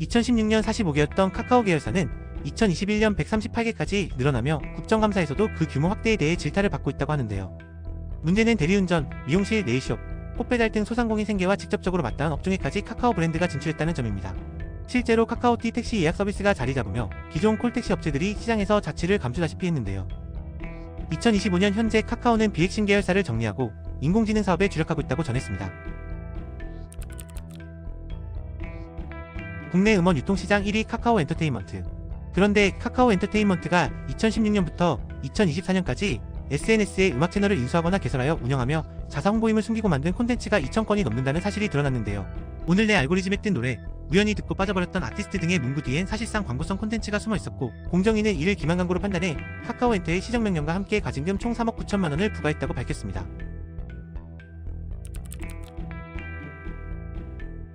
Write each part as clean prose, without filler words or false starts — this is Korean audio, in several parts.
2016년 45개였던 카카오 계열사는 2021년 138개까지 늘어나며 국정감사에서도 그 규모 확대에 대해 질타를 받고 있다고 하는데요. 문제는 대리운전, 미용실, 네일숍, 꽃배달 등 소상공인 생계와 직접적으로 맞닿은 업종에까지 카카오 브랜드가 진출했다는 점입니다. 실제로 카카오티 택시 예약 서비스가 자리 잡으며 기존 콜택시 업체들이 시장에서 자취를 감추다시피 했는데요. 2025년 현재 카카오는 비핵심 계열사를 정리하고 인공지능 사업에 주력하고 있다고 전했습니다. 국내 음원 유통시장 1위 카카오 엔터테인먼트. 그런데 카카오 엔터테인먼트가 2016년부터 2024년까지 SNS에 음악 채널을 인수하거나 개설하여 운영하며 자사 홍보임을 숨기고 만든 콘텐츠가 2,000건이 넘는다는 사실이 드러났는데요. 오늘 내 알고리즘에 뜬 노래, 우연히 듣고 빠져버렸던 아티스트 등의 문구 뒤엔 사실상 광고성 콘텐츠가 숨어 있었고, 공정위는 이를 기만 광고로 판단해 카카오 엔터에 시정명령과 함께 과징금 총 3억 9천만 원을 부과했다고 밝혔습니다.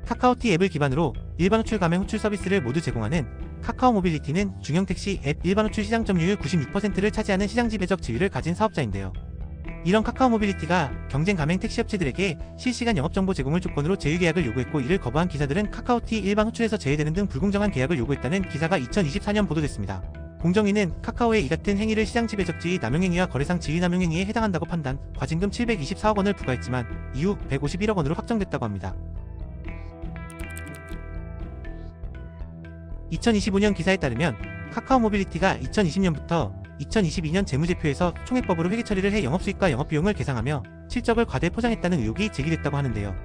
카카오티 앱을 기반으로 일반 호출 가맹 호출 서비스를 모두 제공하는 카카오 모빌리티는 중형 택시 앱 일반 호출 시장 점유율 96%를 차지하는 시장 지배적 지위를 가진 사업자인데요. 이런 카카오 모빌리티가 경쟁 가맹 택시 업체들에게 실시간 영업정보 제공을 조건으로 제휴 계약을 요구했고, 이를 거부한 기사들은 카카오티 일반 호출에서 제외되는 등 불공정한 계약을 요구했다는 기사가 2024년 보도됐습니다. 공정위는 카카오의 이 같은 행위를 시장 지배적 지위 남용행위와 거래상 지위 남용행위에 해당한다고 판단, 과징금 724억 원을 부과했지만 이후 151억 원으로 확정됐다고 합니다. 2025년 기사에 따르면 카카오 모빌리티가 2020년부터 2022년 재무제표에서 총회법으로 회계 처리를 해 영업수익과 영업비용을 계상하며 실적을 과대 포장했다는 의혹이 제기됐다고 하는데요.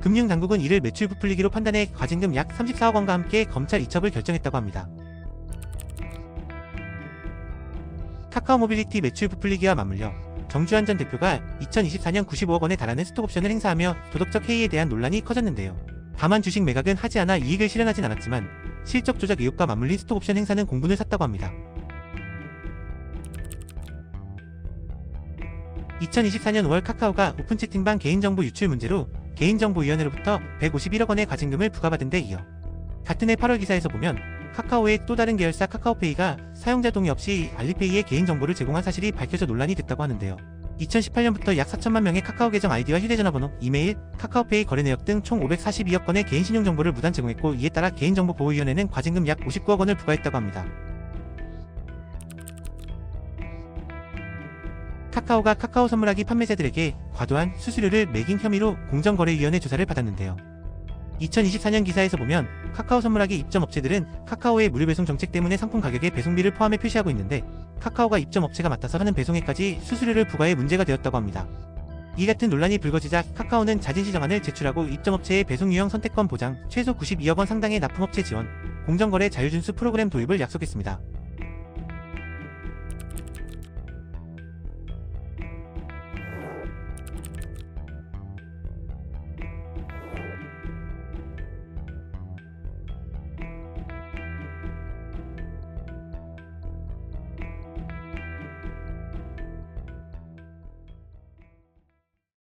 금융당국은 이를 매출 부풀리기로 판단해 과징금 약 34억 원과 함께 검찰 이첩을 결정했다고 합니다. 카카오 모빌리티 매출 부풀리기와 맞물려 정주환 전 대표가 2024년 95억 원에 달하는 스톡옵션을 행사하며 도덕적 해이에 대한 논란이 커졌는데요. 다만 주식 매각은 하지 않아 이익을 실현하진 않았지만 실적 조작 의혹과 맞물린 스톡옵션 행사는 공분을 샀다고 합니다. 2024년 5월 카카오가 오픈 채팅방 개인정보 유출 문제로 개인정보위원회로부터 151억 원의 과징금을 부과받은 데 이어 같은 해 8월 기사에서 보면 카카오의 또 다른 계열사 카카오페이가 사용자 동의 없이 알리페이에 개인정보를 제공한 사실이 밝혀져 논란이 됐다고 하는데요. 2018년부터 약 4천만 명의 카카오 계정 아이디와 휴대전화번호, 이메일, 카카오페이 거래 내역 등 총 542억 건의 개인 신용정보를 무단 제공했고, 이에 따라 개인정보보호위원회는 과징금 약 59억 원을 부과했다고 합니다. 카카오가 카카오 선물하기 판매자들에게 과도한 수수료를 매긴 혐의로 공정거래위원회 조사를 받았는데요. 2024년 기사에서 보면 카카오 선물하기 입점 업체들은 카카오의 무료 배송 정책 때문에 상품 가격에 배송비를 포함해 표시하고 있는데, 카카오가 입점 업체가 맡아서 하는 배송에까지 수수료를 부과해 문제가 되었다고 합니다. 이 같은 논란이 불거지자 카카오는 자진시정안을 제출하고 입점업체의 배송 유형 선택권 보장, 최소 92억 원 상당의 납품업체 지원, 공정거래 자율준수 프로그램 도입을 약속했습니다.